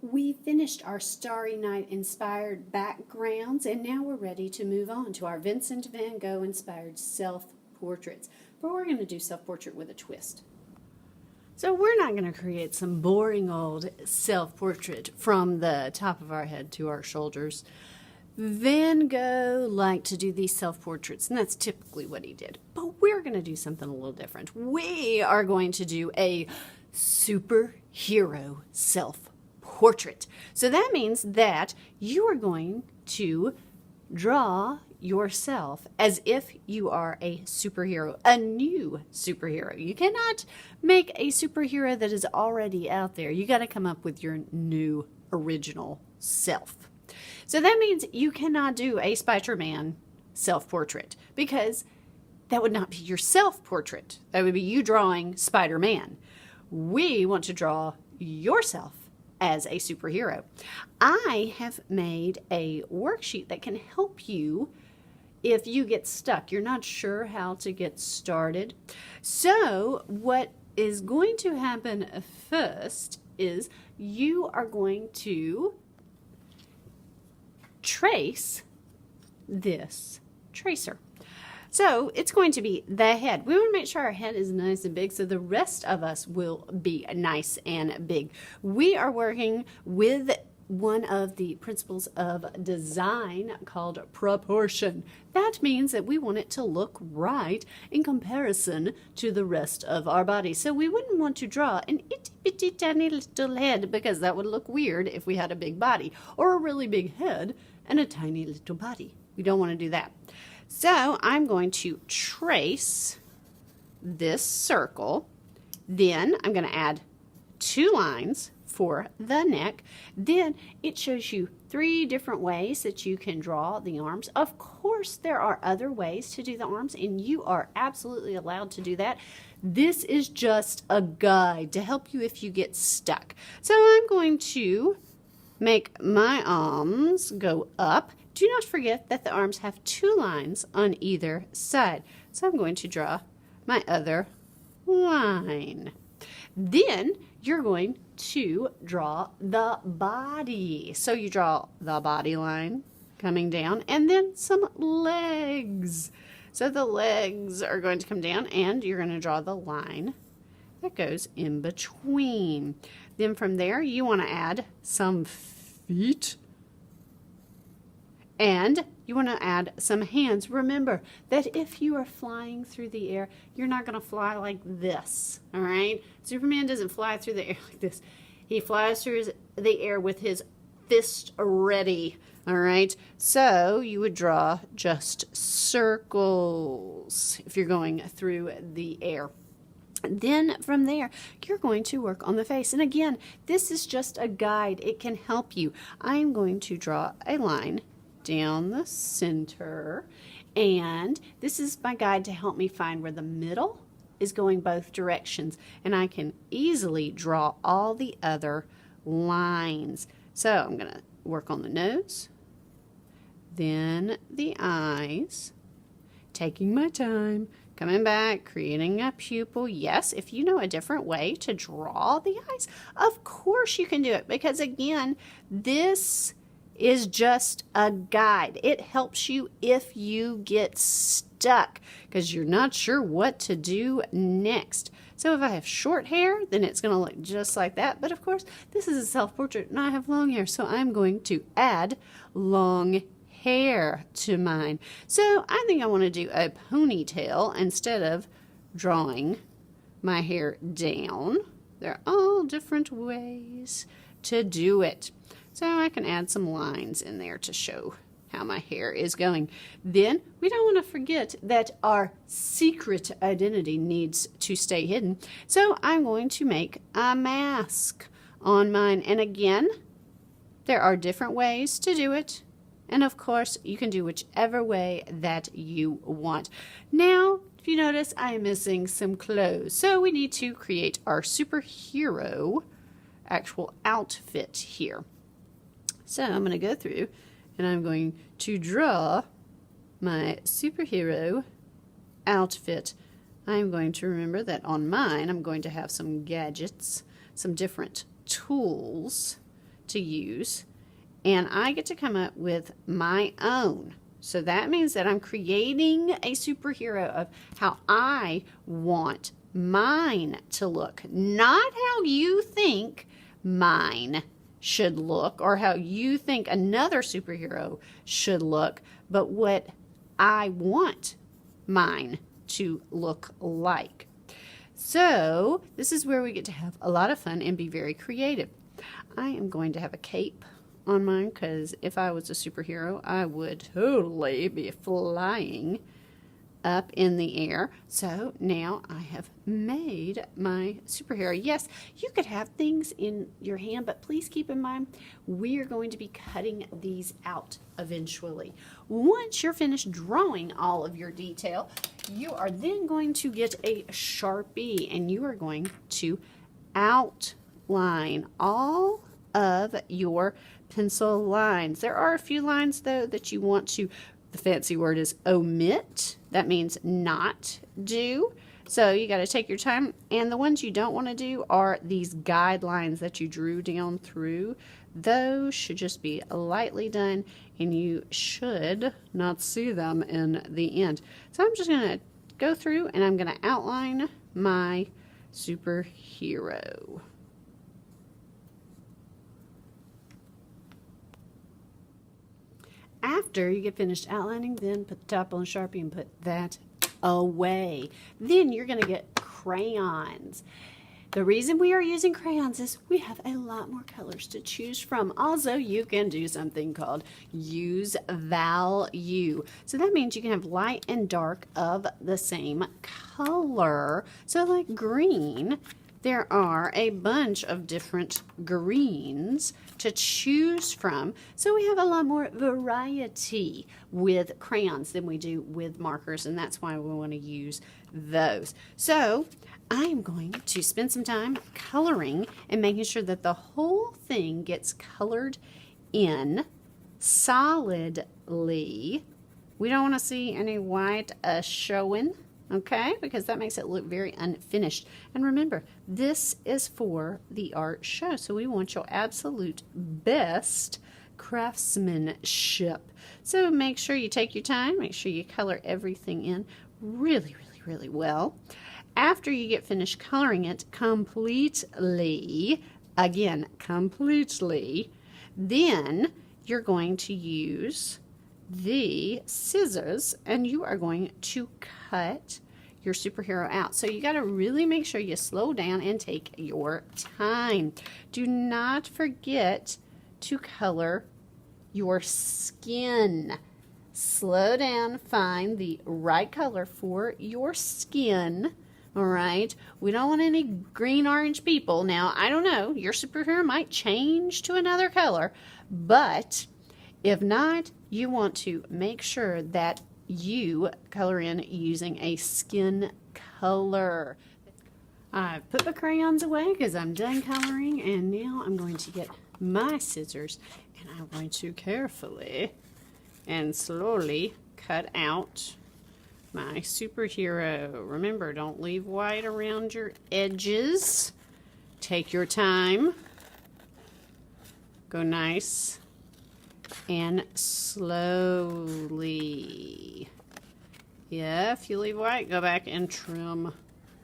We finished our Starry Night inspired backgrounds, and now we're ready to move on to our Vincent van Gogh inspired self-portraits. But we're going to do self-portrait with a twist. So we're not going to create some boring old self-portrait from the top of our head to our shoulders. Van Gogh liked to do these self-portraits, and that's typically what he did. But we're going to do something a little different. We are going to do a superhero self-portrait. So that means that you are going to draw yourself as if you are a superhero, a new superhero. You cannot make a superhero that is already out there. You got to come up with your new original self. So that means you cannot do a Spider-Man self-portrait because that would not be your self-portrait. That would be you drawing Spider-Man. We want to draw yourself as a superhero. I have made a worksheet that can help you if you get stuck. You're not sure how to get started. So what is going to happen first is you are going to trace this tracer. So it's going to be the head. We want to make sure our head is nice and big so the rest of us will be nice and big. We are working with one of the principles of design called proportion. That means that we want it to look right in comparison to the rest of our body. So we wouldn't want to draw an itty bitty tiny little head because that would look weird if we had a big body, or a really big head and a tiny little body. We don't want to do that. So I'm going to trace this circle. Then I'm going to add 2 lines for the neck. Then it shows you 3 different ways that you can draw the arms. Of course, there are other ways to do the arms, and you are absolutely allowed to do that. This is just a guide to help you if you get stuck. So I'm going to make my arms go up. Do not forget that the arms have 2 lines on either side. So I'm going to draw my other line. Then you're going to draw the body. So you draw the body line coming down and then some legs. So the legs are going to come down and you're going to draw the line that goes in between. Then from there you want to add some feet. And you want to add some hands. Remember that if you are flying through the air, you're not going to fly like this, all right? Superman doesn't fly through the air like this. He flies through the air with his fist ready, all right? So you would draw just circles if you're going through the air. Then from there, you're going to work on the face. And again, this is just a guide. It can help you. I'm going to draw a line down the center, and this is my guide to help me find where the middle is going both directions, and I can easily draw all the other lines. So I'm going to work on the nose, then the eyes, taking my time, coming back, creating a pupil. Yes, if you know a different way to draw the eyes, of course you can do it, because again, this is just a guide. It helps you if you get stuck because you're not sure what to do next. So if I have short hair, then it's going to look just like that. But of course, this is a self-portrait and I have long hair, so I'm going to add long hair to mine. So I think I want to do a ponytail instead of drawing my hair down. There are all different ways to do it. So I can add some lines in there to show how my hair is going. Then we don't want to forget that our secret identity needs to stay hidden. So I'm going to make a mask on mine. And again, there are different ways to do it. And of course, you can do whichever way that you want. Now, if you notice, I am missing some clothes. So we need to create our superhero actual outfit here. So I'm going to go through and I'm going to draw my superhero outfit. I'm going to remember that on mine I'm going to have some gadgets, some different tools to use, and I get to come up with my own. So that means that I'm creating a superhero of how I want mine to look, not how you think mine should look or how you think another superhero should look, but what I want mine to look like. So this is where we get to have a lot of fun and be very creative. I am going to have a cape on mine because if I was a superhero, I would totally be flying up in the air. So now I have made my superhero. Yes, you could have things in your hand, but please keep in mind we are going to be cutting these out eventually. Once you're finished drawing all of your detail, you are then going to get a Sharpie and you are going to outline all of your pencil lines. There are a few lines though that you want to, the fancy word is omit. That means not do. So you got to take your time. And the ones you don't want to do are these guidelines that you drew down through. Those should just be lightly done and you should not see them in the end. So I'm just going to go through and I'm going to outline my superhero. After you get finished outlining, then put the top on Sharpie and put that away. Then you're going to get crayons. The reason we are using crayons is we have a lot more colors to choose from. Also, you can do something called use value. So that means you can have light and dark of the same color. So like green, there are a bunch of different greens to choose from. So we have a lot more variety with crayons than we do with markers, and that's why we want to use those. So I'm going to spend some time coloring and making sure that the whole thing gets colored in solidly. We don't want to see any white showing. Okay, because that makes it look very unfinished. And remember, this is for the art show, so we want your absolute best craftsmanship. So make sure you take your time, make sure you color everything in really, really, really well. After you get finished coloring it completely, again, completely, then you're going to use the scissors and you are going to cut your superhero out. So you got to really make sure you slow down and take your time. Do not forget to color your skin. Slow down, find the right color for your skin. All right, we don't want any green orange people. Now, I don't know, your superhero might change to another color, but if not, you want to make sure that you color in using a skin color. I've put the crayons away because I'm done coloring, and now I'm going to get my scissors and I'm going to carefully and slowly cut out my superhero. Remember, don't leave white around your edges. Take your time. Go nice and slowly. Yeah, if you leave white, go back and trim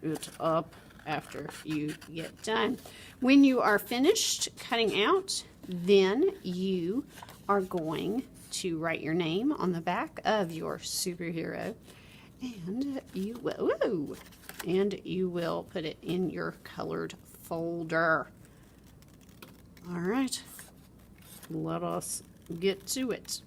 it up after you get done. When you are finished cutting out, then you are going to write your name on the back of your superhero, and you will put it in your colored folder. All right, let us get to it.